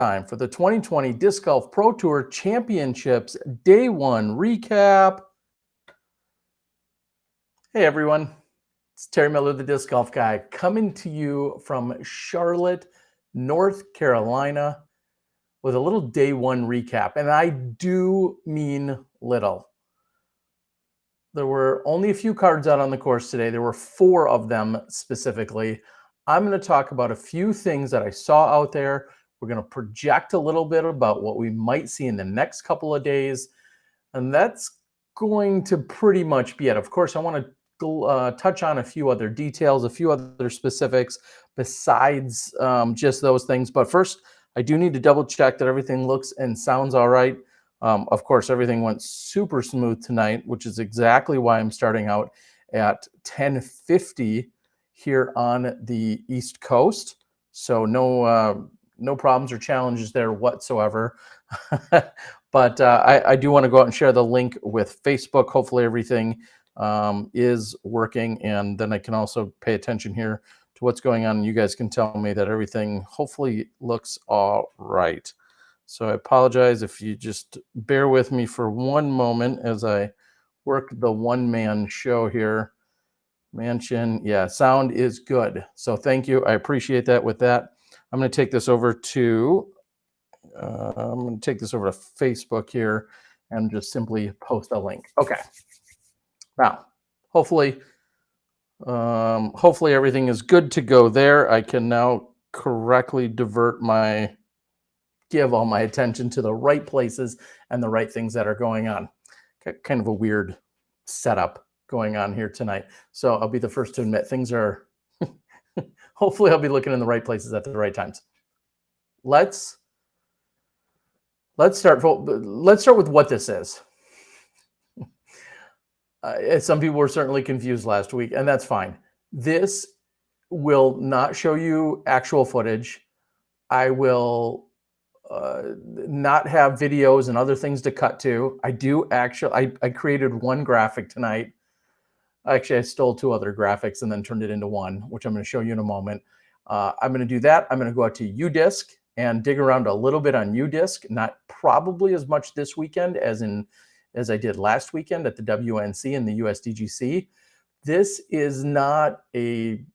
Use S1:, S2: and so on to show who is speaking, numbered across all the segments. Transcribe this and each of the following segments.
S1: time for the 2020 Disc Golf Pro Tour Championships Day 1 recap. Hey everyone, it's Terry Miller, the Disc Golf Guy, coming to you from Charlotte, North Carolina with a little Day 1 recap. And I do mean little. There were only a few cards out on the course today. There were 4 of them specifically. I'm going to talk about a few things that I saw out there. We're going to project a little bit about what we might see in the next couple of days. And that's going to pretty much be it. Of course, I want to touch on a few other details, a few other specifics besides just those things. But first, I do need to double check that everything looks and sounds all right. Of course, everything went super smooth tonight, which is exactly why I'm starting out at 10:50 here on the East Coast. So no problems or challenges there whatsoever. But I do want to go out and share the link with Facebook. Hopefully everything is working, and then I can also pay attention here to what's going on. You guys can tell me that everything hopefully looks all right. So I apologize if you just bear with me for one moment as I work the one-man show here. Mansion, yeah, sound is good. So thank you. I appreciate that. With that, I'm going to take this over to Facebook here and just simply post a link. Okay. Now, hopefully everything is good to go there. I can now correctly give all my attention to the right places and the right things that are going on. Kind of a weird setup going on here tonight. So I'll be the first to admit things are, hopefully I'll be looking in the right places at the right times. Let's start with what this is. Some people were certainly confused last week, and that's fine. This will not show you actual footage. I will not have videos and other things to cut to. I created one graphic tonight. Actually, I stole 2 other graphics and then turned it into one, which I'm going to show you in a moment. I'm going to do that. I'm going to go out to UDisc and dig around a little bit on UDisc, not probably as much this weekend as I did last weekend at the WNC and the USDGC. This is not a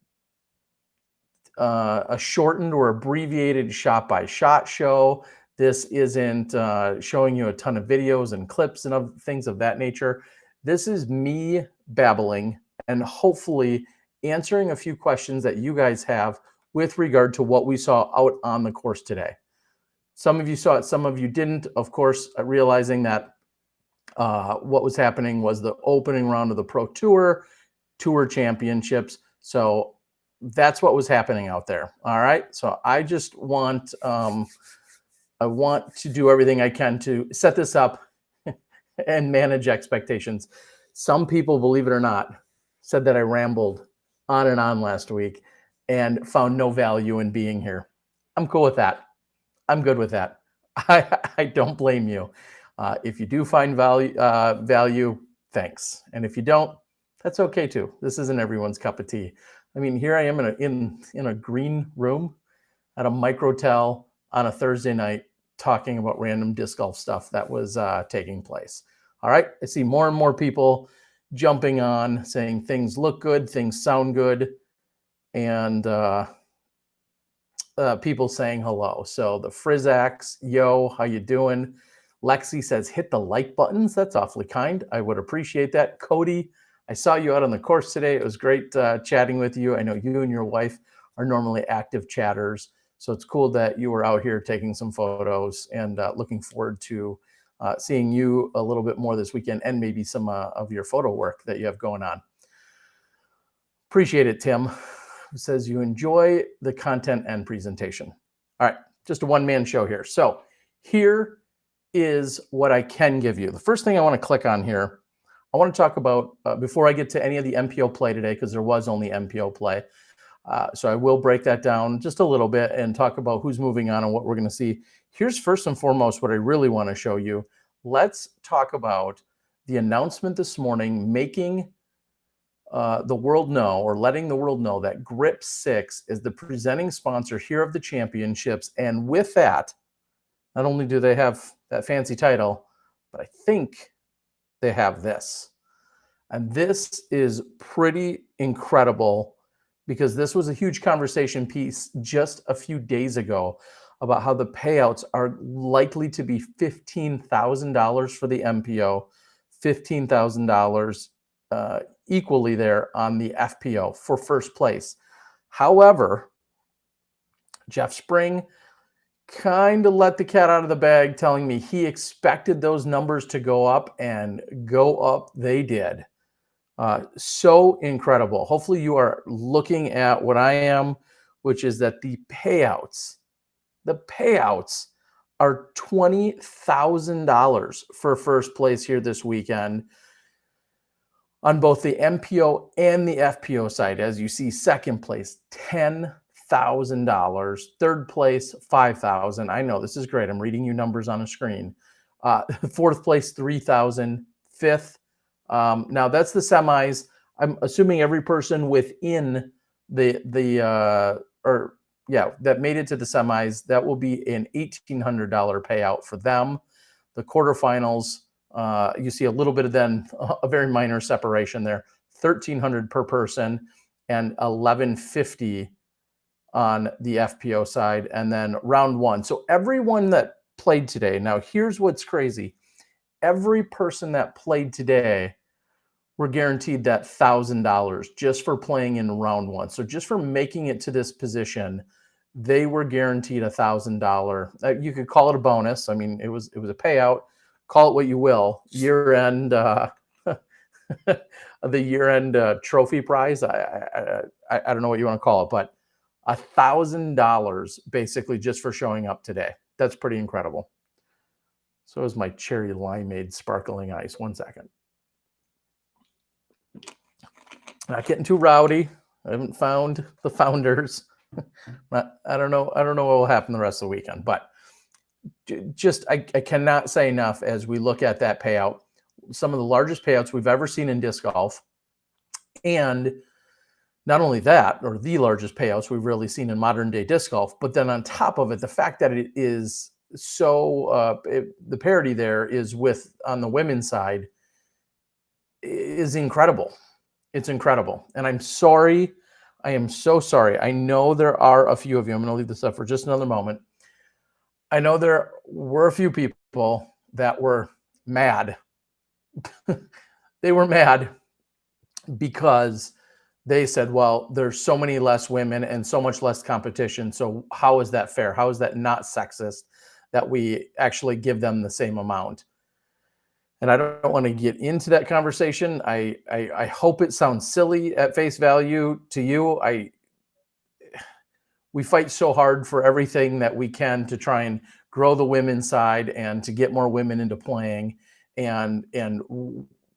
S1: shortened or abbreviated shot-by-shot show. This isn't showing you a ton of videos and clips and other things of that nature. This is me babbling and hopefully answering a few questions that you guys have with regard to what we saw out on the course today. Some of you saw it, some of you didn't. Of course, realizing that what was happening was the opening round of the Pro Tour Championships. So that's what was happening out there. All right. So I just want I want to do everything I can to set this up and manage expectations. Some people, believe it or not, said that I rambled on and on last week and found no value in being here. I'm cool with that. I'm good with that. I don't blame you. If you do find value, thanks. And if you don't, that's okay too. This isn't everyone's cup of tea. I mean, here I am in a green room at a microtel on a Thursday night talking about random disc golf stuff that was taking place. All right. I see more and more people jumping on, saying things look good, things sound good, and people saying hello. So the Frizax, yo, how you doing? Lexi says, hit the like buttons. That's awfully kind. I would appreciate that. Cody, I saw you out on the course today. It was great chatting with you. I know you and your wife are normally active chatters. So it's cool that you were out here taking some photos, and looking forward to seeing you a little bit more this weekend, and maybe some of your photo work that you have going on. Appreciate it, Tim, who says you enjoy the content and presentation. All right, just a one-man show here. So here is what I can give you. The first thing I want to click on here, I want to talk about, before I get to any of the MPO play today, because there was only MPO play. So I will break that down just a little bit and talk about who's moving on and what we're going to see. Here's first and foremost what I really want to show you. Let's talk about the announcement this morning making the world know, or letting the world know, that Grip 6 is the presenting sponsor here of the championships. And with that, Not only do they have that fancy title, but I think they have this. And this is pretty incredible because this was a huge conversation piece just a few days ago about how the payouts are likely to be $15,000 for the MPO, $15,000 equally there on the FPO for first place. However, Jeff Spring kind of let the cat out of the bag, telling me he expected those numbers to go up, and go up they did. So incredible. Hopefully you are looking at what I am, which is that the payouts are $20,000 for first place here this weekend on both the MPO and the FPO side. As you see, second place, $10,000. Third place, $5,000. I know this is great. I'm reading you numbers on a screen. Fourth place, $3,000. Fifth, now that's the semis. I'm assuming every person within that made it to the semis, that will be an $1,800 payout for them. The quarterfinals, you see a little bit of then a very minor separation there, $1,300 per person and $1,150 on the FPO side, and then round one. So everyone that played today, now here's what's crazy. Every person that played today were guaranteed that $1,000 just for playing in round one. So just for making it to this position, they were guaranteed $1,000. You could call it a bonus. I mean, it was a payout. Call it what you will. Year-end, the year-end trophy prize. I don't know what you want to call it, but $1,000 basically just for showing up today. That's pretty incredible. So is my cherry limeade sparkling ice. 1 second. Not getting too rowdy. I haven't found the founders. I don't know what will happen the rest of the weekend, but just I cannot say enough as we look at that payout. Some of the largest payouts we've ever seen in disc golf, and not only that, or the largest payouts we've really seen in modern day disc golf, but then on top of it, the fact that it is so the parity there is with on the women's side is incredible. It's incredible. And I'm sorry. I am so sorry. I know there are a few of you. I'm going to leave this up for just another moment. I know there were a few people that were mad. They were mad because they said, well, there's so many less women and so much less competition. So how is that fair? How is that not sexist that we actually give them the same amount? And I don't want to get into that conversation. I hope it sounds silly at face value to you. We fight so hard for everything that we can to try and grow the women's side and to get more women into playing. And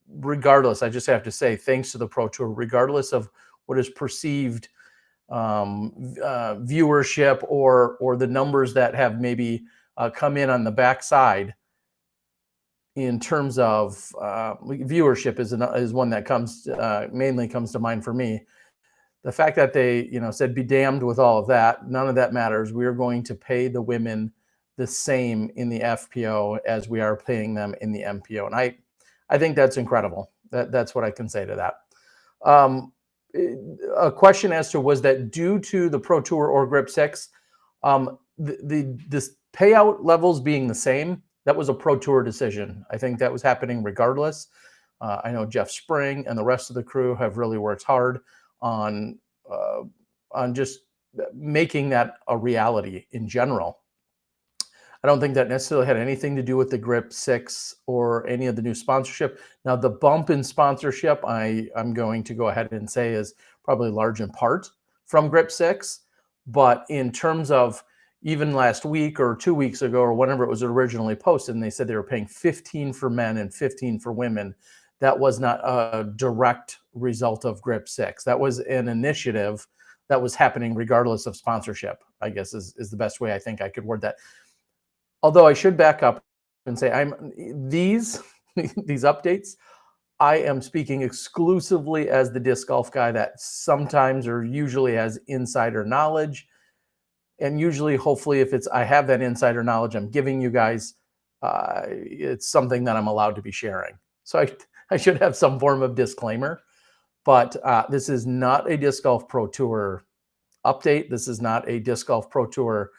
S1: regardless, I just have to say, thanks to the Pro Tour, regardless of what is perceived viewership or the numbers that have maybe come in on the backside, in terms of viewership is one that comes mainly comes to mind for me. The fact that they said be damned with all of that, none of that matters. We are going to pay the women the same in the FPO as we are paying them in the MPO, and I think that's incredible. That's what I can say to that. A question as to, was that due to the Pro Tour or Grip 6? This payout levels being the same, that was a Pro Tour decision. I think that was happening regardless. I know Jeff Spring and the rest of the crew have really worked hard on just making that a reality in general. I don't think that necessarily had anything to do with the Grip 6 or any of the new sponsorship. Now, the bump in sponsorship, I'm going to go ahead and say, is probably large in part from Grip 6. But in terms of even last week or 2 weeks ago or whenever it was originally posted, and they said they were paying 15 for men and 15 for women, that was not a direct result of Grip 6. That was an initiative that was happening regardless of sponsorship, I guess is the best way I think I could word that. Although I should back up and say these updates, I am speaking exclusively as the disc golf guy that sometimes or usually has insider knowledge. And usually, hopefully, if I have that insider knowledge I'm giving you guys, it's something that I'm allowed to be sharing. So I should have some form of disclaimer, but this is not a Disc Golf Pro Tour update. This is not a Disc Golf Pro Tour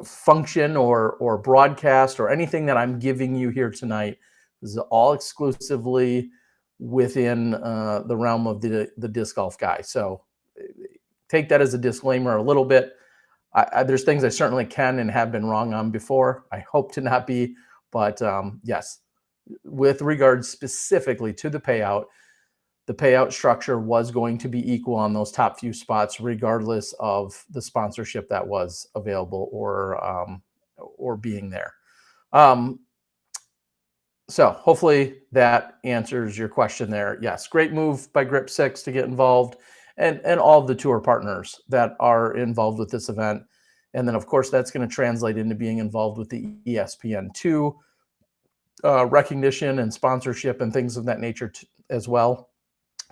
S1: function or broadcast or anything that I'm giving you here tonight. This is all exclusively within the realm of the disc golf guy. So take that as a disclaimer a little bit. There's things I certainly can and have been wrong on before. I hope to not be, but yes, with regards specifically to the payout structure was going to be equal on those top few spots, regardless of the sponsorship that was available or being there. So hopefully that answers your question there. Yes, great move by Grip 6 to get involved, and all of the tour partners that are involved with this event. And then, of course, that's going to translate into being involved with the ESPN2 recognition and sponsorship and things of that nature as well.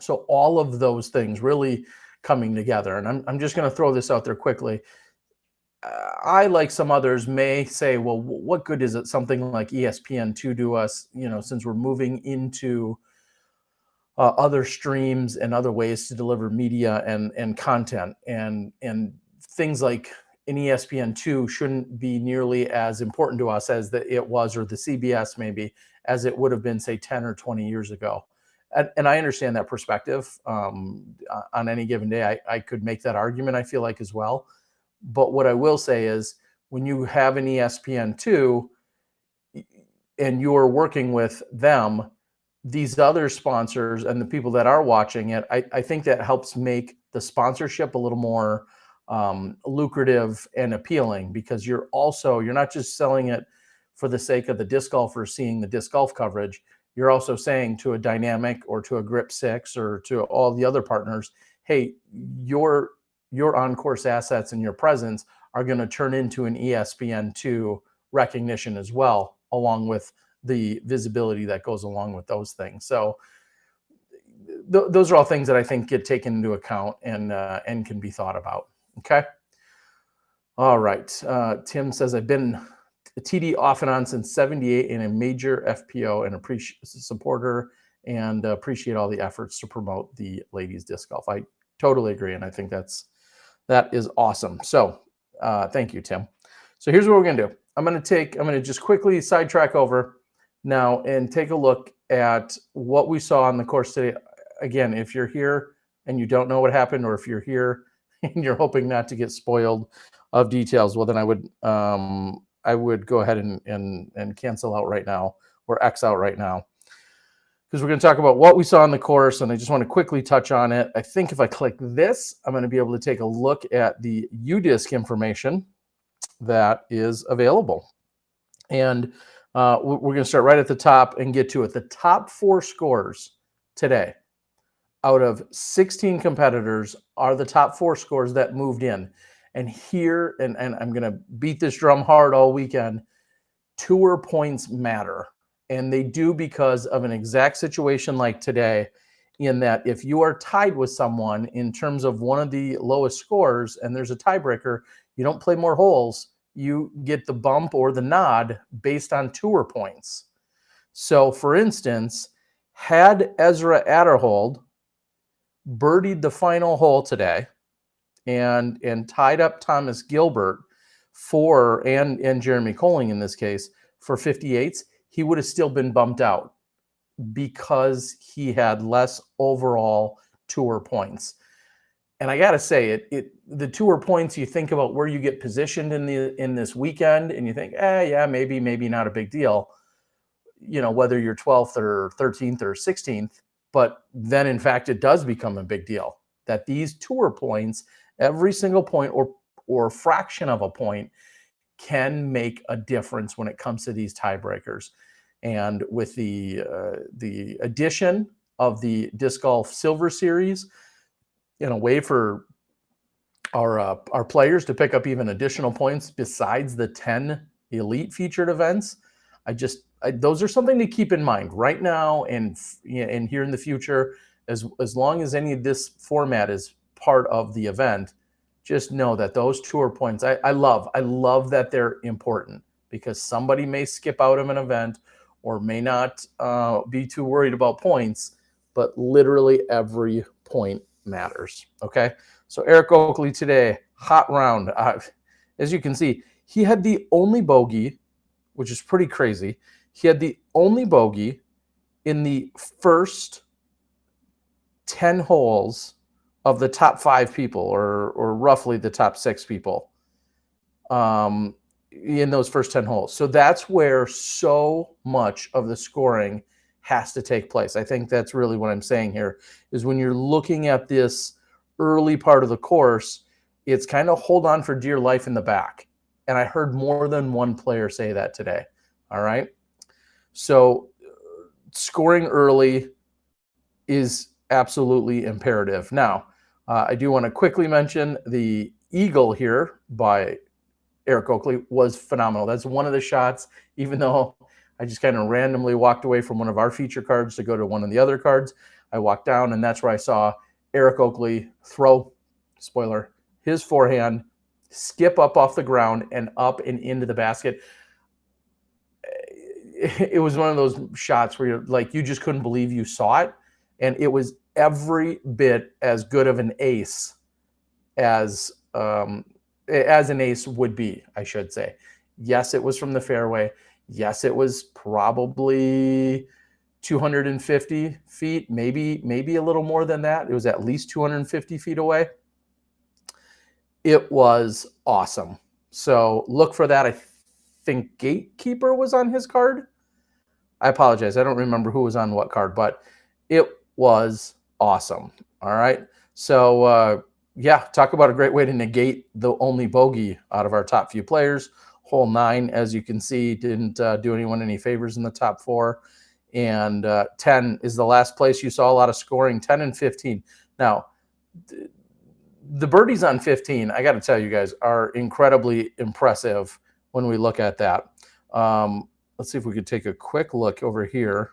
S1: So all of those things really coming together. And I'm just going to throw this out there quickly. I, like some others, may say, well, what good is it something like ESPN2 do us, since we're moving into other streams and other ways to deliver media and content, and things like an ESPN2 shouldn't be nearly as important to us as it was, or the CBS maybe, as it would have been, say, 10 or 20 years ago. And I understand that perspective. On any given day, I could make that argument, I feel like, as well. But what I will say is, when you have an ESPN2 and you're working with them, these other sponsors and the people that are watching it, I think that helps make the sponsorship a little more lucrative and appealing, because you're not just selling it for the sake of the disc golfers seeing the disc golf coverage. You're also saying to a Dynamic or to a Grip 6 or to all the other partners, hey, your on-course assets and your presence are going to turn into an ESPN2 recognition as well, along with the visibility that goes along with those things. So those are all things that I think get taken into account and can be thought about. Okay. All right. Tim says, I've been a TD off and on since '78 and a major FPO and supporter, and appreciate all the efforts to promote the ladies disc golf. I totally agree. And I think that is awesome. So thank you, Tim. So here's what we're going to do. I'm going to just quickly sidetrack over now and take a look at what we saw on the course today. Again, if you're here and you don't know what happened, or if you're here and you're hoping not to get spoiled of details, well, then I would go ahead and cancel out right now, or X out right now, because we're going to talk about what we saw on the course, and I just want to quickly touch on it. I think if I click this, I'm going to be able to take a look at the UDisc information that is available. And we're going to start right at the top and get to it. The top 4 scores today out of 16 competitors are the top 4 scores that moved in. And here, and I'm going to beat this drum hard all weekend, tour points matter. And they do, because of an exact situation like today, in that if you are tied with someone in terms of one of the lowest scores and there's a tiebreaker, you don't play more holes. You get the bump or the nod based on tour points. So, for instance, had Ezra Adderhold birdied the final hole today and tied up Thomas Gilbert and Jeremy Colling in this case for 58s, he would have still been bumped out because he had less overall tour points. And I got to say, the tour points, you think about where you get positioned in this weekend, and you think, yeah, maybe not a big deal, whether you're 12th or 13th or 16th. But then, in fact, it does become a big deal that these tour points, every single point or fraction of a point, can make a difference when it comes to these tiebreakers. And with the addition of the Disc Golf Silver Series, in a way for our players to pick up even additional points besides the 10 elite featured events, those are something to keep in mind right now and here in the future. As long as any of this format is part of the event, just know that those 2 are points. I love that they're important, because somebody may skip out of an event or may not be too worried about points, but literally every point matters. Okay. So Eric Oakley today, hot round. As you can see, he had the only bogey, which is pretty crazy. He had the only bogey in the first 10 holes of the top 5 people, or roughly the top 6 people, in those first 10 holes. So that's where so much of the scoring has to take place. I think that's really what I'm saying here, is when you're looking at this early part of the course, it's kind of hold on for dear life in the back. And I heard more than one player say that today. All right. So scoring early is absolutely imperative. Now, I do want to quickly mention the eagle here by Eric Oakley was phenomenal. That's one of the shots, even though I just kind of randomly walked away from one of our feature cards to go to one of the other cards. I walked down, and that's where I saw Eric Oakley throw, spoiler, his forehand, skip up off the ground and up and into the basket. It was one of those shots where you're like, you just couldn't believe you saw it. And it was every bit as good of an ace as an ace would be, I should say. Yes, it was from the fairway. Yes, it was probably 250 feet, maybe a little more than that. It was at least 250 feet away. It was awesome. So look for that. I think Gatekeeper was on his card. I apologize. I don't remember who was on what card, but it was awesome. All right. So, yeah, talk about a great way to negate the only bogey out of our top few players. Hole 9, as you can see, didn't do anyone any favors in the top 4. And 10 is the last place you saw a lot of scoring, 10 and 15. Now, the birdies on 15, I got to tell you guys, are incredibly impressive when we look at that. Let's see if we could take a quick look over here.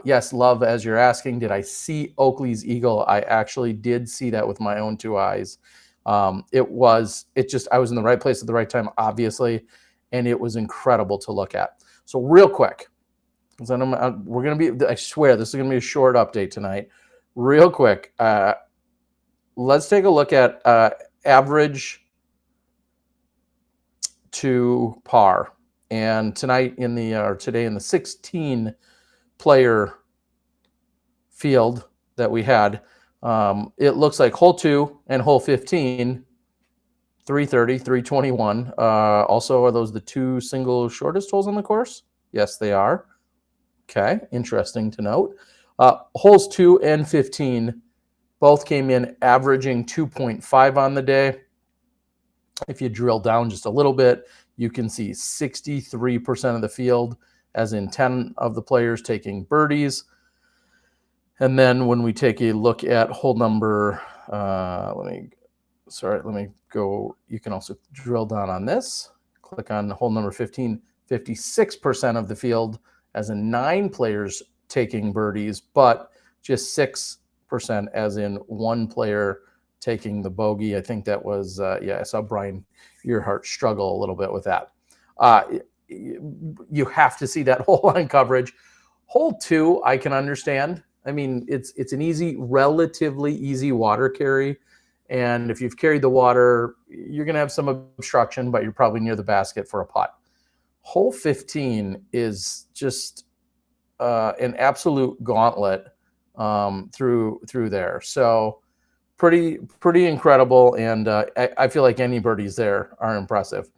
S1: Yes, Love, as you're asking, did I see Oakley's eagle? I actually did see that with my own 2 eyes. I was in the right place at the right time, obviously, and it was incredible to look at. So real quick, we're going to be, I swear, this is going to be a short update tonight. Real quick, let's take a look at average to par. And today in the 16 player field that we had, it looks like hole 2 and hole 15, 330, 321. Also, are those the 2 single shortest holes on the course? Yes, they are. Okay, interesting to note. Holes 2 and 15 both came in averaging 2.5 on the day. If you drill down just a little bit, you can see 63% of the field, as in 10 of the players, taking birdies. And then when we take a look at hole number, let me go. You can also drill down on this. Click on hole number 15, 56% of the field, as in 9 players taking birdies, but just 6%, as in 1 player taking the bogey. I think that was, I saw Brian Earhart struggle a little bit with that. You have to see that hole line coverage. Hole 2, I can understand. I mean, it's an relatively easy water carry. And if you've carried the water, you're going to have some obstruction, but you're probably near the basket for a putt. Hole 15 is just an absolute gauntlet through there. So pretty incredible. And I feel like any birdies there are impressive.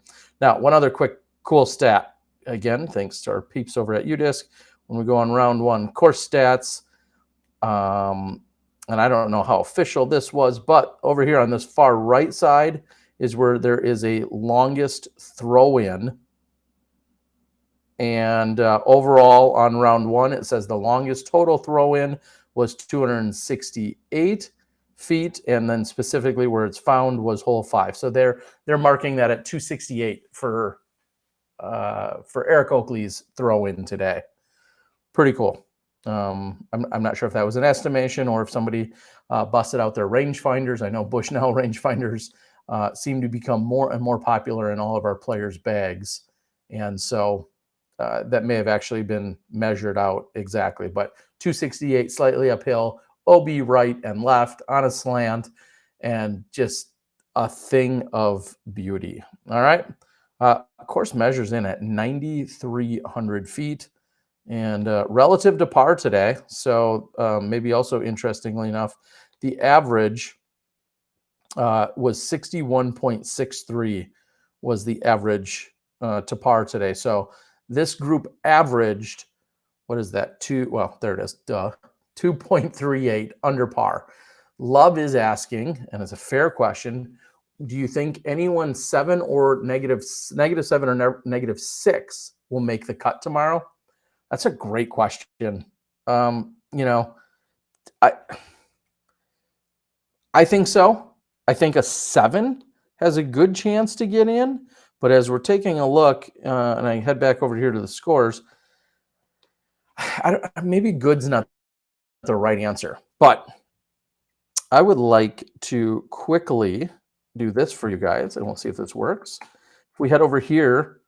S1: Now, one other quick cool stat, again, thanks to our peeps over at UDisc. When we go on round 1 course stats, and I don't know how official this was, but over here on this far right side is where there is a longest throw-in. And overall on round 1, it says the longest total throw-in was 268 feet, and then specifically where it's found was hole 5. So they're marking that at 268 for Eric Oakley's throw-in today. Pretty cool. I'm not sure if that was an estimation or if somebody busted out their rangefinders. I know Bushnell rangefinders seem to become more and more popular in all of our players' bags. And so that may have actually been measured out exactly. But 268 slightly uphill, OB right and left on a slant, and just a thing of beauty. All right. Of course, measures in at 9,300 feet and relative to par today. So maybe also interestingly enough, the average was 61.63 was the average to par today. So this group averaged, what is that? Well, there it is. 2.38 under par. Love is asking, and it's a fair question, do you think anyone -7 or -7 or -6 will make the cut tomorrow? That's a great question. You know, I I think so. I think a 7 has a good chance to get in, but as we're taking a look, and I head back over here to the scores, maybe good's not the right answer, but I would like to quickly do this for you guys, and we'll see if this works. If we head over here,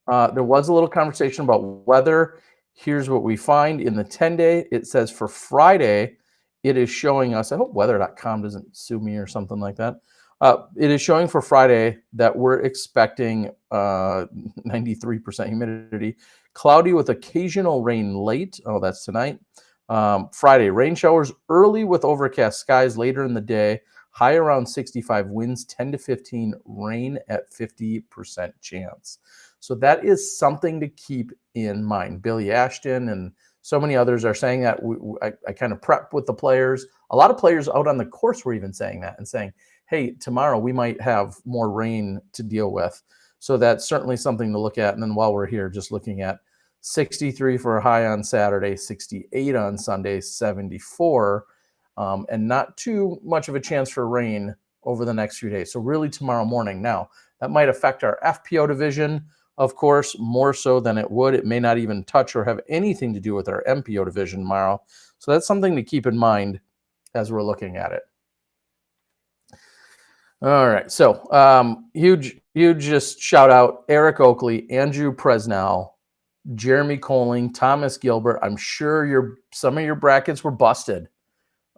S1: there was a little conversation about weather. Here's what we find in the 10-day. It says for Friday, it is showing us, I hope weather.com doesn't sue me or something like that. It is showing for Friday that we're expecting 93% humidity, cloudy with occasional rain late. Oh, that's tonight. Friday, rain showers early with overcast skies later in the day, high around 65, winds 10 to 15, rain at 50% chance. So that is something to keep in mind. Billy Ashton and so many others are saying that. I kind of prep with the players. A lot of players out on the course were even saying that and saying, hey, tomorrow we might have more rain to deal with. So that's certainly something to look at. And then while we're here, just looking at 63 for a high on Saturday, 68 on Sunday, 74, and not too much of a chance for rain over the next few days. So really tomorrow morning. Now, that might affect our FPO division, of course, more so than it would. It may not even touch or have anything to do with our MPO division tomorrow. So that's something to keep in mind as we're looking at it. All right. So huge just shout out Eric Oakley, Andrew Presnell, Jeremy Coling, Thomas Gilbert. I'm sure some of your brackets were busted.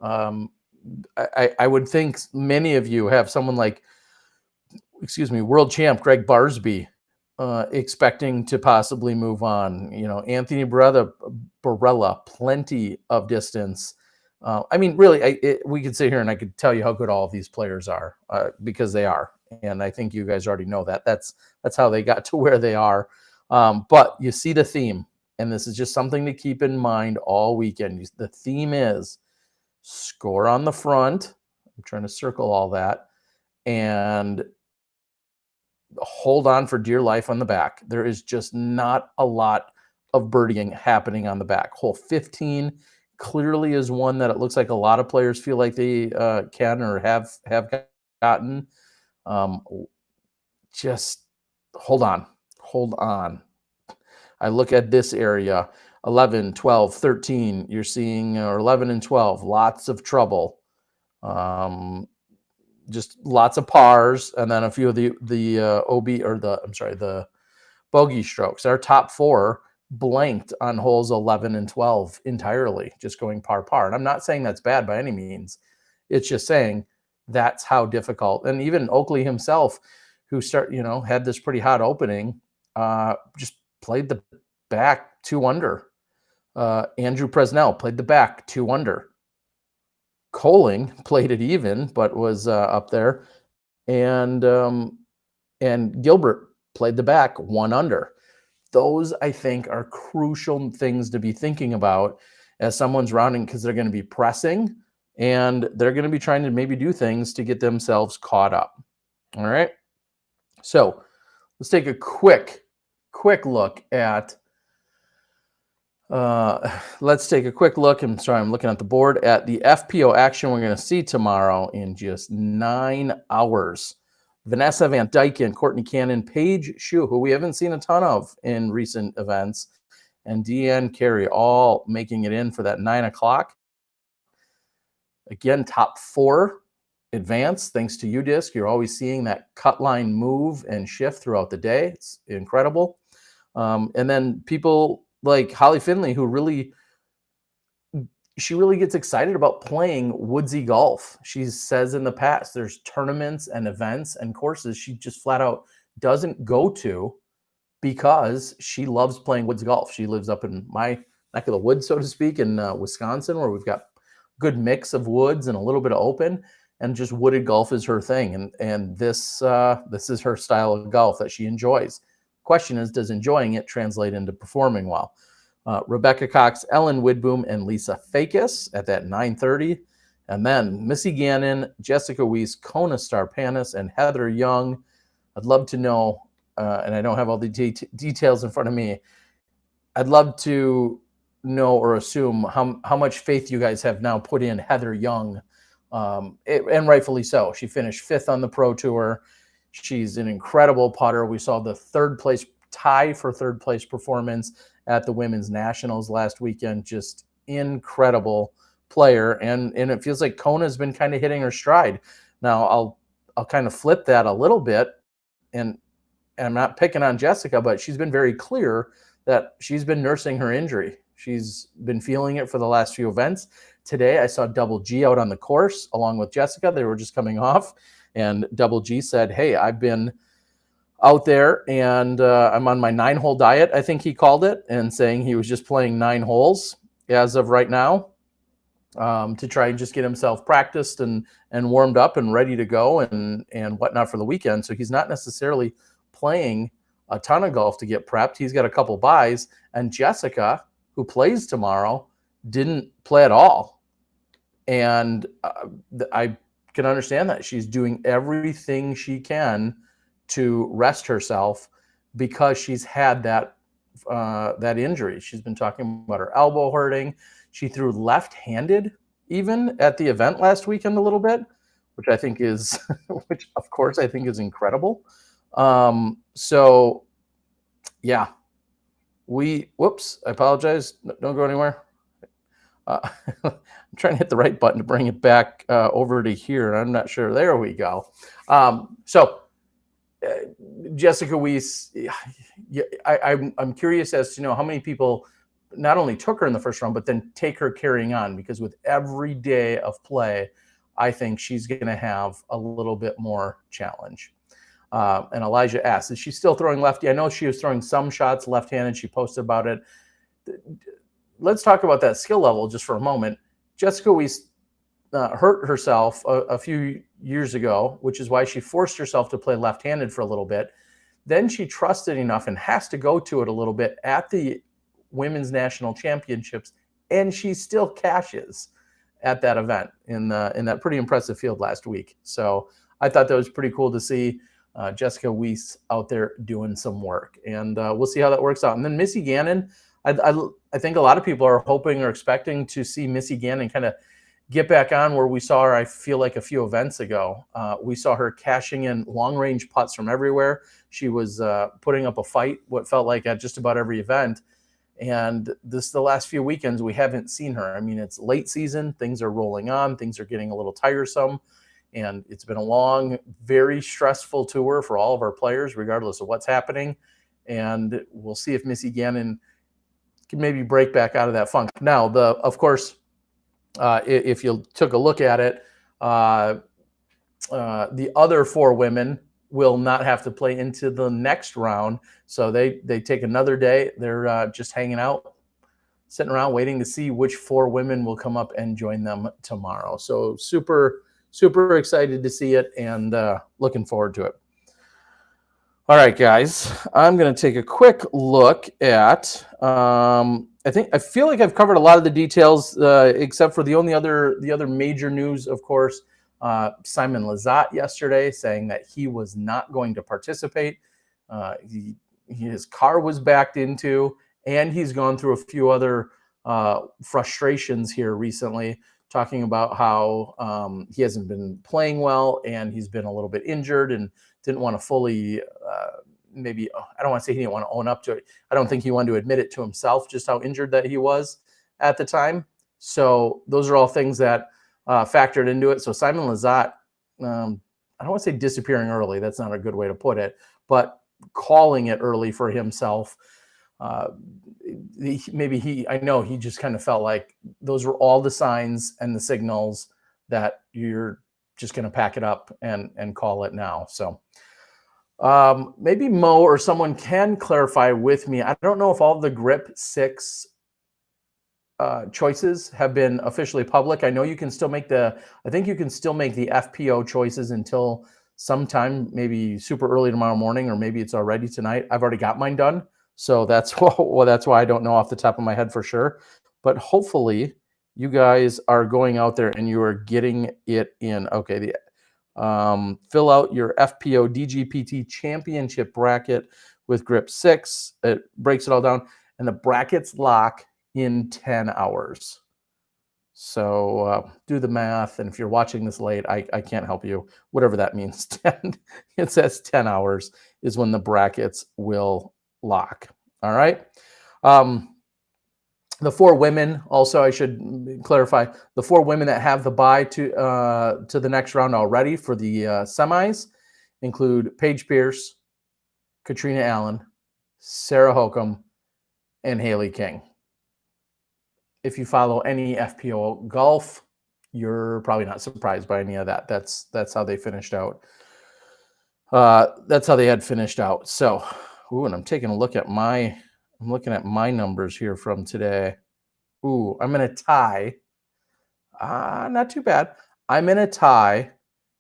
S1: I would think many of you have someone like, world champ Greg Barsby expecting to possibly move on. Anthony Barella, plenty of distance. I mean, really, we could sit here and I could tell you how good all of these players are because they are. And I think you guys already know that. That's how they got to where they are. But you see the theme, and this is just something to keep in mind all weekend. The theme is score on the front. I'm trying to circle all that. And hold on for dear life on the back. There is just not a lot of birdieing happening on the back. Hole 15 clearly is one that it looks like a lot of players feel like they can or have gotten. Just hold on. I look at this area, 11, 12, 13, you're seeing, or 11 and 12, lots of trouble. Just lots of pars, and then a few of the the bogey strokes. Our top 4 blanked on holes 11 and 12 entirely, just going par. And I'm not saying that's bad by any means. It's just saying that's how difficult. And even Oakley himself, who had this pretty hot opening, just played the back 2 under. Andrew Presnell played the back 2 under. Coling played it even, but was up there, and Gilbert played the back 1 under. Those, I think, are crucial things to be thinking about as someone's rounding, because they're going to be pressing and they're going to be trying to maybe do things to get themselves caught up. All right. So let's take a quick look at. Let's take a quick look. I'm looking at the board at the FPO action we're going to see tomorrow in just 9 hours. Vanessa Van Dyken, Courtney Cannon, Paige Shue, who we haven't seen a ton of in recent events, and Deanne Carey all making it in for that 9 o'clock. Again, top 4 advance thanks to UDisc. You're always seeing that cut line move and shift throughout the day. It's incredible. And then people like Holly Finley, who really gets excited about playing woodsy golf. She says in the past there's tournaments and events and courses she just flat out doesn't go to because she loves playing woods golf. She lives up in my neck of the woods, so to speak, in Wisconsin, where we've got good mix of woods and a little bit of open, and just wooded golf is her thing. And this is her style of golf that she enjoys. Question is, does enjoying it translate into performing well? Rebecca Cox, Ellen Widboom, and Lisa Fakis at that 9:30. And then Missy Gannon, Jessica Weiss, Kona Starpanis, and Heather Young. I'd love to know, and I don't have all the details in front of me, I'd love to know or assume how much faith you guys have now put in Heather Young, and rightfully so. She finished 5th on the Pro Tour. She's an incredible putter. We saw the tie for third place performance at the Women's Nationals last weekend. Just incredible player, and it feels like Kona's been kind of hitting her stride. Now I'll kind of flip that a little bit, and I'm not picking on Jessica, but she's been very clear that she's been nursing her injury. She's been feeling it for the last few events. Today, I saw Double G out on the course along with Jessica. They were just coming off, and Double G said, "Hey, I've been out there and I'm on my 9-hole diet," I think he called it, and saying he was just playing 9 holes as of right now to try and just get himself practiced and warmed up and ready to go and whatnot for the weekend. So he's not necessarily playing a ton of golf to get prepped. He's got a couple buys, and Jessica, who plays tomorrow, didn't play at all. And I can understand that. She's doing everything she can to rest herself because she's had that injury. She's been talking about her elbow hurting. She threw left-handed even at the event last weekend a little bit, which I think is, which of course I think is incredible. So yeah, whoops, I apologize. Don't go anywhere. I'm trying to hit the right button to bring it back over to here, and I'm not sure. There we go. Jessica Weiss, I'm curious as to know how many people not only took her in the first round, but then take her carrying on, because with every day of play, I think she's going to have a little bit more challenge. And Elijah asked, is she still throwing lefty? I know she was throwing some shots left-handed. She posted about it. Let's talk about that skill level just for a moment. Jessica Weiss hurt herself a few years ago, which is why she forced herself to play left-handed for a little bit. Then she trusted enough and has to go to it a little bit at the Women's National Championships, and she still cashes at that event in that pretty impressive field last week. So I thought that was pretty cool to see Jessica Weiss out there doing some work, and we'll see how that works out. And then Missy Gannon, I think a lot of people are hoping or expecting to see Missy Gannon kind of get back on where we saw her, I feel like, a few events ago. We saw her cashing in long-range putts from everywhere. She was putting up a fight, what felt like, at just about every event. And the last few weekends, we haven't seen her. I mean, it's late season. Things are rolling on. Things are getting a little tiresome. And it's been a long, very stressful tour for all of our players, regardless of what's happening. And we'll see if Missy Gannon can maybe break back out of that funk. Now, of course, if you took a look at it, the other 4 women will not have to play into the next round. So they take another day. They're just hanging out, sitting around waiting to see which 4 women will come up and join them tomorrow. So super, super excited to see it, and looking forward to it. All right, guys, I'm going to take a quick look at, I feel like I've covered a lot of the details, except for the other major news, of course, Simon Lizotte yesterday saying that he was not going to participate. His car was backed into, and he's gone through a few other frustrations here recently, talking about how he hasn't been playing well, and he's been a little bit injured and didn't want to fully maybe, I don't want to say he didn't want to own up to it. I don't think he wanted to admit it to himself, just how injured that he was at the time. So those are all things that factored into it. So Simon Lizotte, I don't want to say disappearing early. That's not a good way to put it, but calling it early for himself. I know he just kind of felt like those were all the signs and the signals that you're just going to pack it up and call it now. So maybe Mo or someone can clarify with me. I don't know if all the Grip 6 choices have been officially public. I know you can still make I think you can still make the FPO choices until sometime, maybe super early tomorrow morning, or maybe it's already tonight. I've already got mine done. So that's why I don't know off the top of my head for sure. But hopefully you guys are going out there and you are getting it in. Okay, fill out your FPO DGPT championship bracket with Grip 6. It breaks it all down, and the brackets lock in 10 hours. So do the math, and if you're watching this late, I can't help you, whatever that means. 10, it says 10 hours is when the brackets will lock. All right. The 4 women, also I should clarify, the 4 women that have the bye to the next round already for the semis include Paige Pierce, Katrina Allen, Sarah Hokum, and Haley King. If you follow any FPO golf, you're probably not surprised by any of that. That's how they finished out. That's how they had finished out. So, and I'm taking a look at I'm looking at my numbers here from today. I'm in a tie. Not too bad. I'm in a tie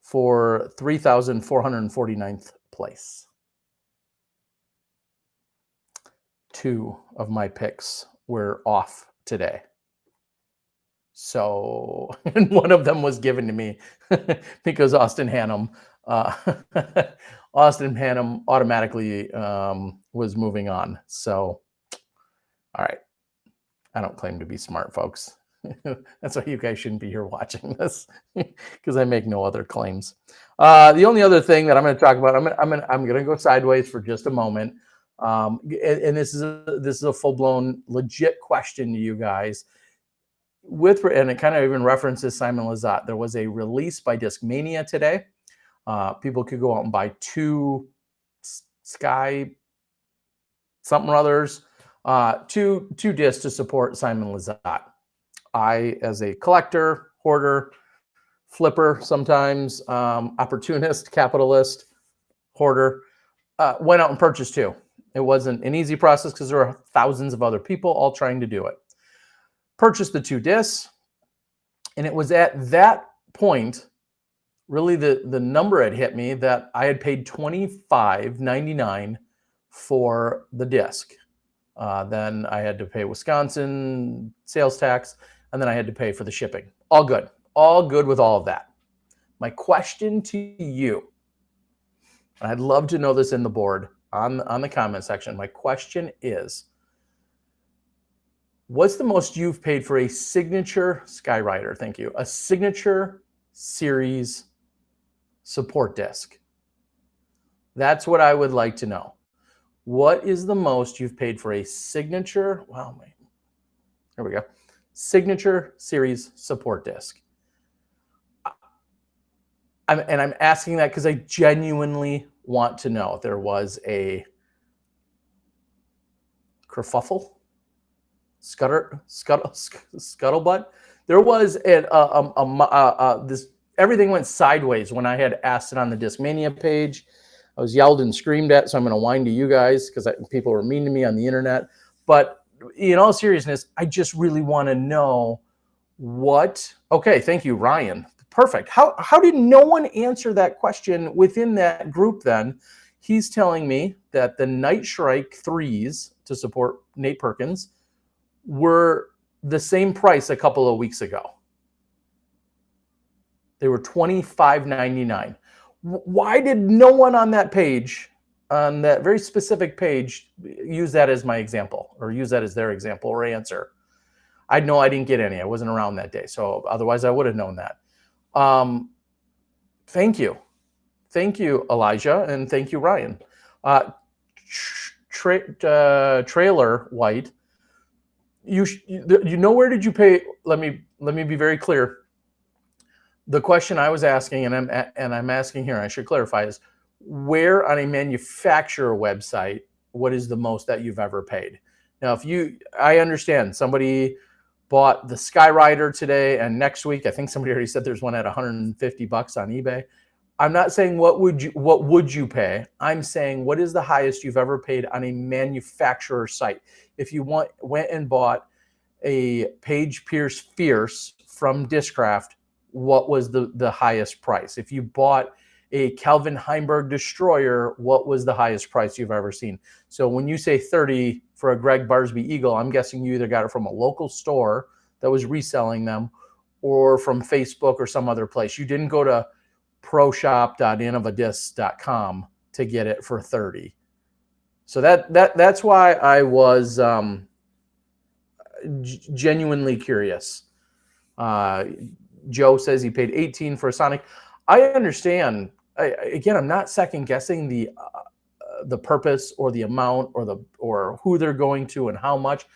S1: for 3,449th place. 2 of my picks were off today. So, and one of them was given to me because Austin Hannum automatically was moving on. So, all right. I don't claim to be smart, folks. That's why you guys shouldn't be here watching this, because I make no other claims. The only other thing that I'm going to talk about, I'm going to go sideways for just a moment. And this is a full-blown legit question to you guys. And it kind of even references Simon Lizotte. There was a release by Discmania today. People could go out and buy 2 Sky something or others, 2 discs to support Simon Lizotte. I, as a collector, hoarder, flipper, sometimes opportunist, capitalist, hoarder, went out and purchased 2. It wasn't an easy process because there are thousands of other people all trying to do it. Purchased the 2 discs, and it was at that point, really the number had hit me that I had paid $25.99 for the disc. Then I had to pay Wisconsin sales tax, and then I had to pay for the shipping. All good with all of that. My question to you, and I'd love to know this in the board on the comment section. My question is, what's the most you've paid for a signature Skyrider? Thank you. A signature series support disc. That's what I would like to know. What is the most you've paid for a signature? Well, here we go. Signature series support disc. I'm asking that because I genuinely want to know. There was a kerfuffle, scuttlebutt. There was this. Everything went sideways when I had asked it on the Discmania page. I was yelled and screamed at, so I'm going to whine to you guys because people were mean to me on the internet. But in all seriousness, I just really want to know what. Okay, thank you, Ryan. Perfect. How did no one answer that question within that group then? He's telling me that the Night Shrike 3s to support Nate Perkins were the same price a couple of weeks ago. They were $25.99. Why did no one on that page, on that very specific page, use that as my example or use that as their example or answer? I know I didn't get any. I wasn't around that day. So otherwise I would have known that. Thank you. Thank you, Elijah. And thank you, Ryan. trailer white. You know, where did you pay? Let me be very clear. The question I was asking, and I'm asking here, I should clarify, is where on a manufacturer website, what is the most that you've ever paid? Now, I understand somebody bought the Skyrider today, and next week, I think somebody already said there's one at $150 on eBay. I'm not saying what would you pay. I'm saying what is the highest you've ever paid on a manufacturer site. If you went and bought a Page Pierce Fierce from Discraft, what was the highest price? If you bought a Calvin Heimberg Destroyer, what was the highest price you've ever seen? So when you say 30 for a Greg Barsby Eagle, I'm guessing you either got it from a local store that was reselling them or from Facebook or some other place. You didn't go to proshop.innovadisc.com to get it for 30. So that's why I was genuinely curious. Joe says he paid 18 for a Sonic. I understand. Again, I'm not second guessing the purpose or the amount or who they're going to and how much.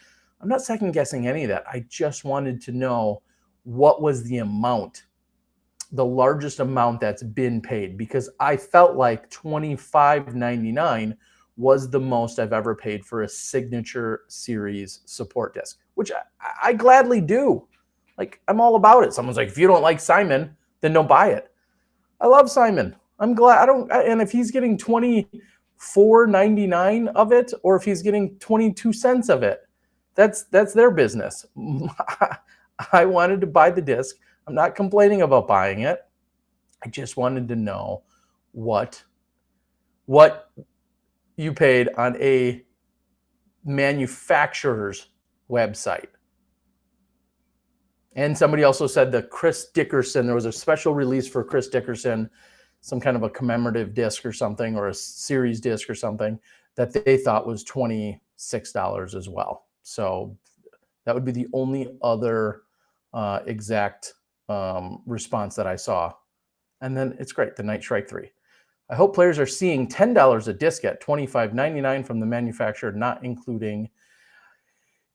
S1: I'm not second guessing any of that. I just wanted to know what was the amount, the largest amount that's been paid, because I felt like $25.99 was the most I've ever paid for a Signature Series support disc, which I gladly do. Like, I'm all about it. Someone's like, if you don't like Simon, then don't buy it. I love Simon. I'm glad and if he's getting $24.99 of it, or if he's getting 22 cents of it, that's their business. I wanted to buy the disc. I'm not complaining about buying it. I just wanted to know what you paid on a manufacturer's website. And somebody also said that Chris Dickerson, there was a special release for Chris Dickerson, some kind of a commemorative disc or something, or a series disc or something, that they thought was $26 as well. So that would be the only other exact response that I saw. And then it's great, the Night Strike 3. I hope players are seeing $10 a disc at $25.99 from the manufacturer, not including.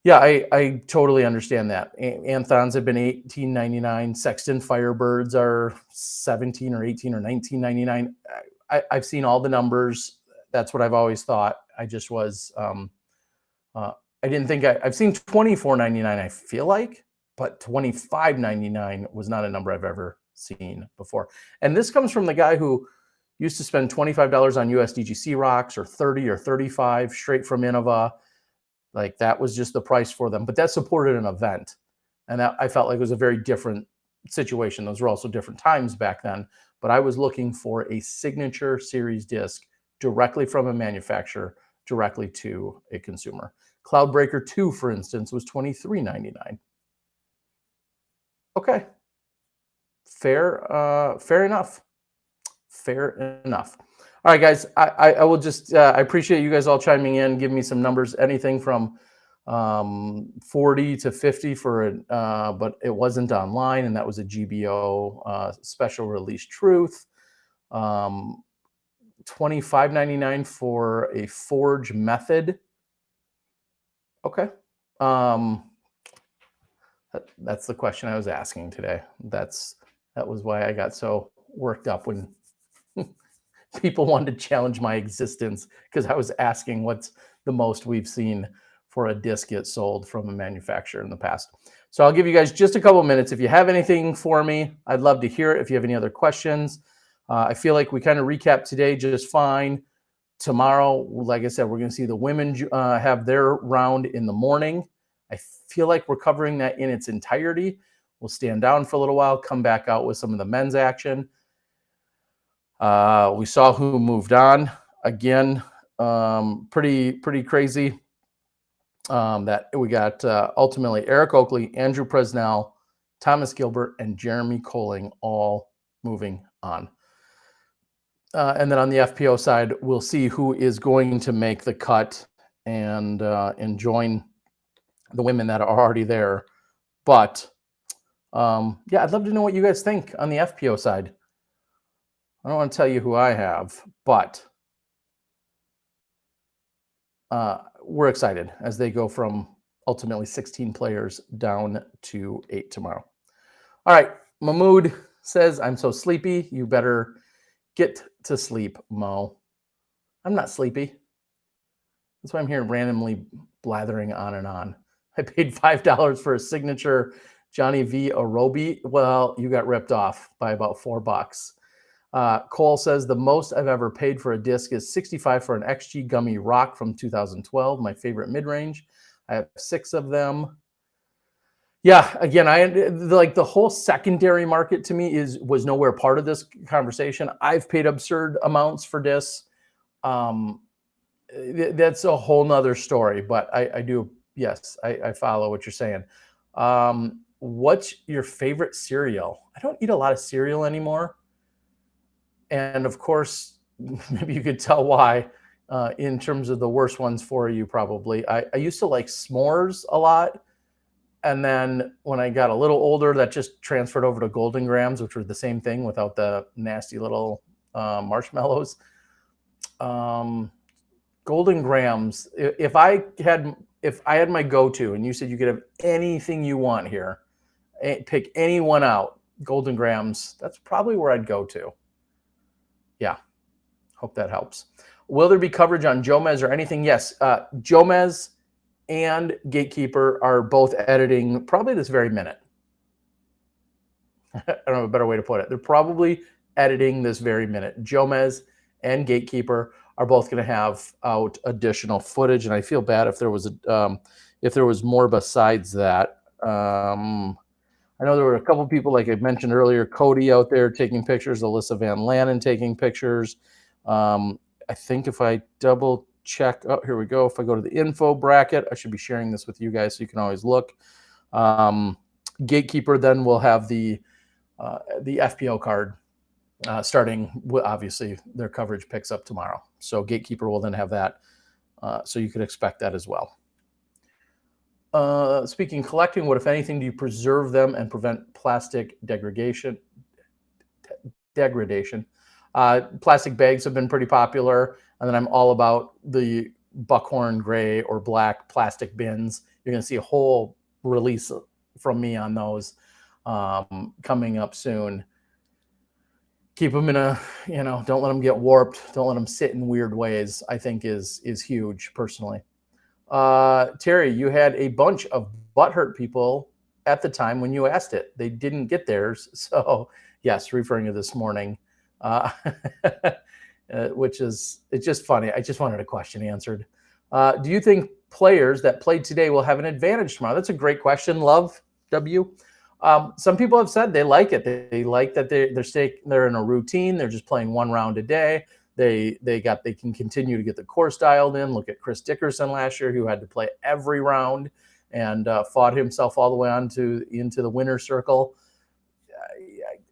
S1: Yeah, I totally understand that. Anthons have been $18.99. Sexton Firebirds are $17 or $18 or $19.99. I've seen all the numbers. That's what I've always thought. I just was, I didn't think I've seen $24.99, I feel like, but $25.99 was not a number I've ever seen before. And this comes from the guy who used to spend $25 on USDGC rocks, or 30 or 35 straight from Innova. Like, that was just the price for them, but that supported an event. And I felt like it was a very different situation. Those were also different times back then, but I was looking for a Signature Series disc directly from a manufacturer, directly to a consumer. Cloudbreaker 2, for instance, was $23.99. Okay. Fair enough. Fair enough. All right, guys, I will just, I appreciate you guys all chiming in, giving me some numbers, anything from 40 to 50 for it, but it wasn't online, and that was a GBO special release truth. $25.99 for a Forge Method. Okay. That's the question I was asking today. That was why I got so worked up when people wanted to challenge my existence, because I was asking what's the most we've seen for a disc get sold from a manufacturer in the past. So I'll give you guys just a couple minutes. If you have anything for me, I'd love to hear it. If you have any other questions, I feel like we kind of recapped today just fine. Tomorrow, like I said, we're going to see the women have their round in the morning. I feel like we're covering that in its entirety. We'll stand down for a little while, come back out with some of the men's action. We saw who moved on again. Pretty crazy. That we got ultimately Eric Oakley, Andrew Presnell, Thomas Gilbert, and Jeremy Colling all moving on. And then on the FPO side, we'll see who is going to make the cut and join the women that are already there. But yeah, I'd love to know what you guys think on the FPO side. I don't want to tell you who I have, but we're excited as they go from ultimately 16 players down to 8 tomorrow. All right, Mahmood says, I'm so sleepy. You better get to sleep, Mo. I'm not sleepy. That's why I'm here randomly blathering on and on. I paid $5 for a signature Johnny V. Arobi. Well, you got ripped off by about $4. Cole says, the most I've ever paid for a disc is $65 for an XG Gummy Rock from 2012, my favorite mid-range. I have 6 of them. Yeah, again, like the whole secondary market to me was nowhere part of this conversation. I've paid absurd amounts for discs. That's a whole nother story, but I do, yes, I follow what you're saying. What's your favorite cereal? I don't eat a lot of cereal anymore. And of course, maybe you could tell why in terms of the worst ones for you, probably. I used to like s'mores a lot. And then when I got a little older, that just transferred over to Golden Grams, which were the same thing without the nasty little marshmallows. Golden Grams, if I had my go-to and you said you could have anything you want here, pick any one out, Golden Grams, that's probably where I'd go to. Yeah, hope that helps. Will there be coverage on Jomez or anything? Yes, Jomez and Gatekeeper are both editing probably this very minute. I don't have a better way to put it. They're probably editing this very minute. Jomez and Gatekeeper are both going to have out additional footage, and I feel bad if there was more besides that. I know there were a couple people, like I mentioned earlier, Cody out there taking pictures, Alyssa Van Lannen taking pictures. I think if I double check, oh, here we go. If I go to the info bracket, I should be sharing this with you guys so you can always look. Gatekeeper then will have the FPO card starting, obviously, their coverage picks up tomorrow. So Gatekeeper will then have that. So you could expect that as well. Speaking collecting, what, if anything, do you preserve them and prevent plastic degradation? Plastic bags have been pretty popular. And then I'm all about the buckhorn gray or black plastic bins. You're going to see a whole release from me on those coming up soon. Keep them in a, don't let them get warped. Don't let them sit in weird ways, I think is huge personally. Terry, you had a bunch of butthurt people at the time when you asked it. They didn't get theirs. So yes, referring to this morning, which is, it's just funny. I just wanted a question answered. Do you think players that played today will have an advantage tomorrow? That's a great question. Love W. Some people have said they like it. They like that they're in a routine. They're just playing one round a day. They can continue to get the course dialed in. Look at Chris Dickerson last year, who had to play every round and fought himself all the way into the winner's circle.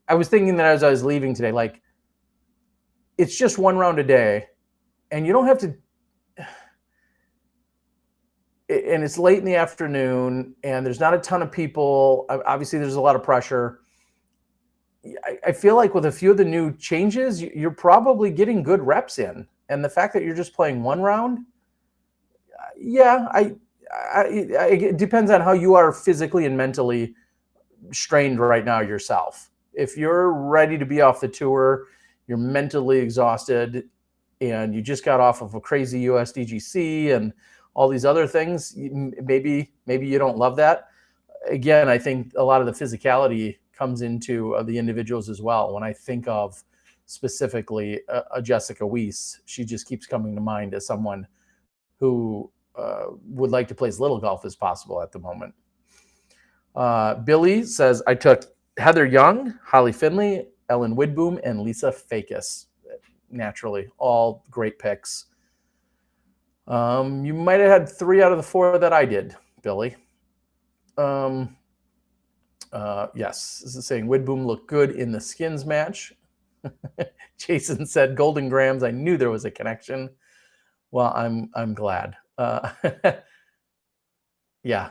S1: I was thinking that as I was leaving today, like, it's just one round a day, and you don't have to. And it's late in the afternoon, and there's not a ton of people. Obviously, there's a lot of pressure. I feel like with a few of the new changes, you're probably getting good reps in. And the fact that you're just playing one round, yeah, it depends on how you are physically and mentally strained right now yourself. If you're ready to be off the tour, you're mentally exhausted, and you just got off of a crazy USDGC and all these other things, maybe you don't love that. Again, I think a lot of the physicality comes into the individuals as well. When I think of specifically a Jessica Weiss, she just keeps coming to mind as someone who would like to play as little golf as possible at the moment. Billy says, I took Heather Young, Holly Finley, Ellen Widboom, and Lisa Fakis. Naturally, all great picks. You might have had 3 out of the 4 that I did, Billy. Yes, this is saying Widboom looked good in the skins match. Jason said Golden Grams. I knew there was a connection. Well, I'm glad. Yeah.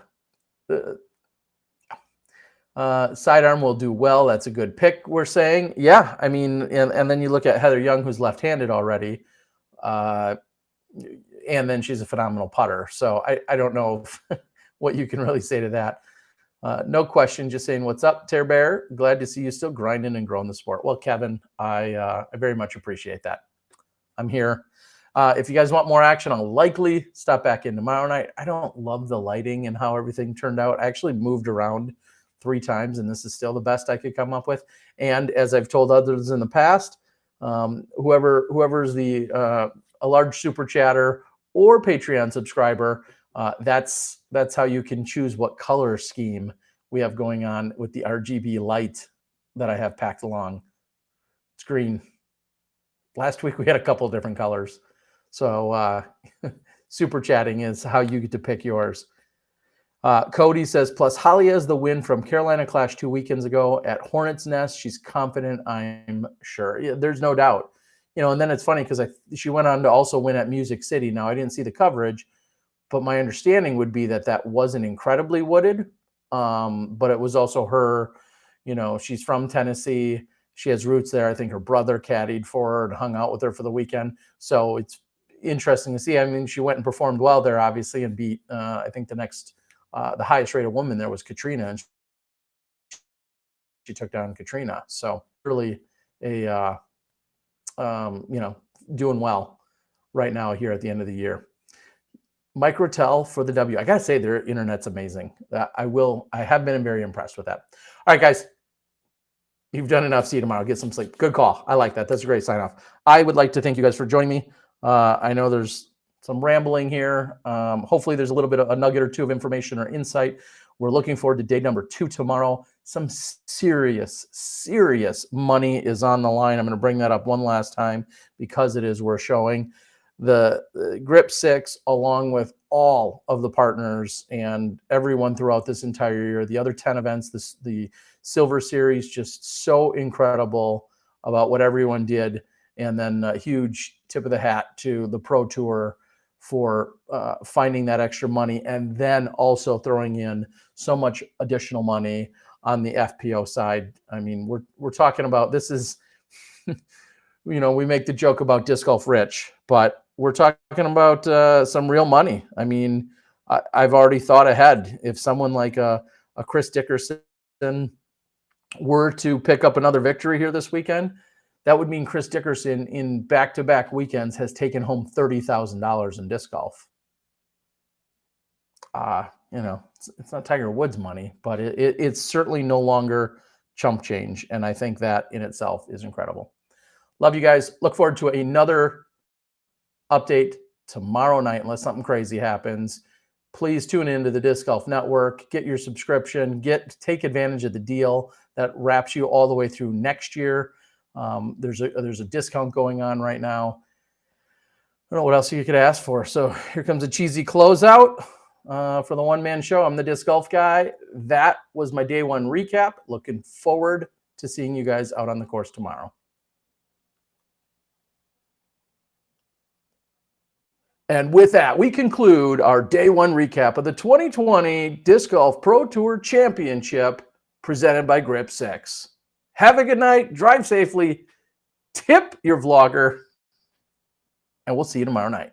S1: Sidearm will do well. That's a good pick, we're saying. Yeah, I mean, and then you look at Heather Young, who's left-handed already. and then she's a phenomenal putter. So I don't know what you can really say to that. No question, just saying what's up, Tear Bear. Glad to see you still grinding and growing the sport. Well, Kevin, I very much appreciate that. I'm here. If you guys want more action, I'll likely stop back in tomorrow night. I don't love the lighting and how everything turned out. I actually moved around 3 times, and this is still the best I could come up with. And as I've told others in the past, whoever's a large super chatter or Patreon subscriber, that's how you can choose what color scheme we have going on with the RGB light that I have packed along. It's green. Last week we had a couple of different colors. So super chatting is how you get to pick yours. Cody says, plus Holly has the win from Carolina Clash 2 weekends ago at Hornets Nest. She's confident, I'm sure. Yeah, there's no doubt. And then it's funny because she went on to also win at Music City. Now, I didn't see the coverage, but my understanding would be that wasn't incredibly wooded. But it was also her, she's from Tennessee. She has roots there. I think her brother caddied for her and hung out with her for the weekend. So it's interesting to see. I mean, she went and performed well there, obviously, and beat, I think the highest rated woman there was Katrina, and she took down Katrina. So really doing well right now here at the end of the year. Microtel for the W. I got to say, their internet's amazing. I have been very impressed with that. All right, guys. You've done enough. See you tomorrow. Get some sleep. Good call. I like that. That's a great sign off. I would like to thank you guys for joining me. I know there's some rambling here. Hopefully there's a little bit of a nugget or two of information or insight. We're looking forward to day number 2 tomorrow. Some serious money is on the line. I'm going to bring that up one last time because it is worth showing. The Grip 6, along with all of the partners and everyone throughout this entire year, the other 10 events, the Silver Series, just so incredible about what everyone did. And then a huge tip of the hat to the Pro Tour for finding that extra money, and then also throwing in so much additional money on the FPO side. I mean, we're talking about, this is, we make the joke about disc golf rich, but we're talking about some real money. I mean, I've already thought ahead. If someone like a Chris Dickerson were to pick up another victory here this weekend, that would mean Chris Dickerson in back-to-back weekends has taken home $30,000 in disc golf. It's not Tiger Woods money, but it's certainly no longer chump change. And I think that in itself is incredible. Love you guys. Look forward to another update tomorrow night, unless something crazy happens. Please tune into the Disc Golf Network. Get your subscription. Take advantage of the deal that wraps you all the way through next year. There's a discount going on right now. I don't know what else you could ask for. So here comes a cheesy closeout for the one-man show. I'm the Disc Golf Guy. That was my day 1 recap. Looking forward to seeing you guys out on the course tomorrow. And with that, we conclude our day 1 recap of the 2020 Disc Golf Pro Tour Championship presented by Grip 6. Have a good night. Drive safely. Tip your vlogger. And we'll see you tomorrow night.